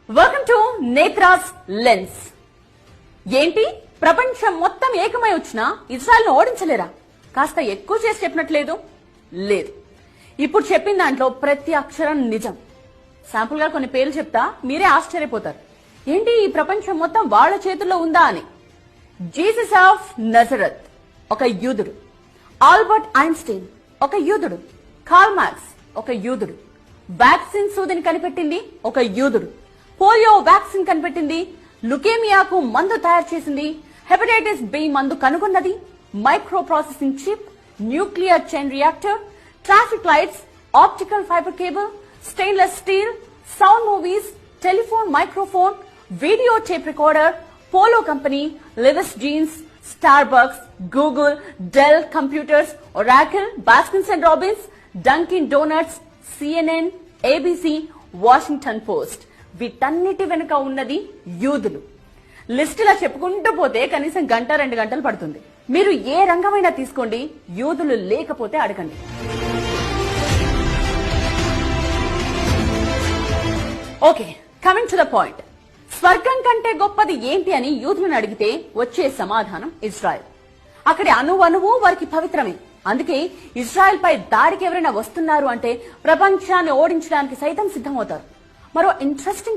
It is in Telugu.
Welcome to నేత్రాస్ lens. ఏంటి ప్రపంచం మొత్తం ఏకమై వచ్చినా ఇజ్రాయెల్ ను ఓడించలేరా? కాస్త ఎక్కువ చేసి చెప్పినట్లేదు. లేదు, ఇప్పుడు చెప్పిన దాంట్లో ప్రతి అక్షరం నిజం. శాంపుల్ గా కొన్ని పేర్లు చెప్తా, మీరే ఆశ్చర్యపోతారు. ఏంటి ఈ ప్రపంచం మొత్తం వాళ్ళ చేతుల్లో ఉందా అని. జీసస్ ఆఫ్ నజరత్ ఒక యూదుడు, ఆల్బర్ట్ ఐన్స్టీన్ ఒక యూదుడు, కార్ల్ మార్క్స్ ఒక యూదుడు, వ్యాక్సిన్ సూదిని కనిపెట్టింది ఒక యూదుడు, పోలియో వ్యాక్సిన్ కనిపెట్టింది, లుకేమియాకు మందు తయారు చేసింది, హెపటైటిస్ బి మందు కనుగొన్నది, micro processing chip, nuclear chain reactor, traffic lights, optical fibre cable, stainless steel, sound movies, telephone microphone, video tape recorder, Polo company, Levi's jeans, Starbucks, Google, Dell computers, Oracle, Baskins and Robbins, Dunkin Donuts, CNN, ABC, Washington Post. వీటన్నిటి వెనుక ఉన్నది యూదులు. లిస్ట్ ఇలా చెప్పుకుంటూ పోతే కనీసం గంట 2 గంటలు పడుతుంది. మీరు ఏ రంగమైనా తీసుకోండి, యూదులు లేకపోతే అడగండి. Okay, coming to the point. స్వర్గం కంటే గొప్పది ఏంటి అని యూదులను అడిగితే వచ్చే సమాధానం ఇజ్రాయెల్. అక్కడి అణువణువు వారికి పవిత్రమే. అందుకే ఇజ్రాయెల్ పై దాడికి ఎవరైనా వస్తున్నారు అంటే ప్రపంచాన్ని ఓడించడానికి సైతం సిద్ధమవుతారు. మరో ఇంట్రెస్టింగ్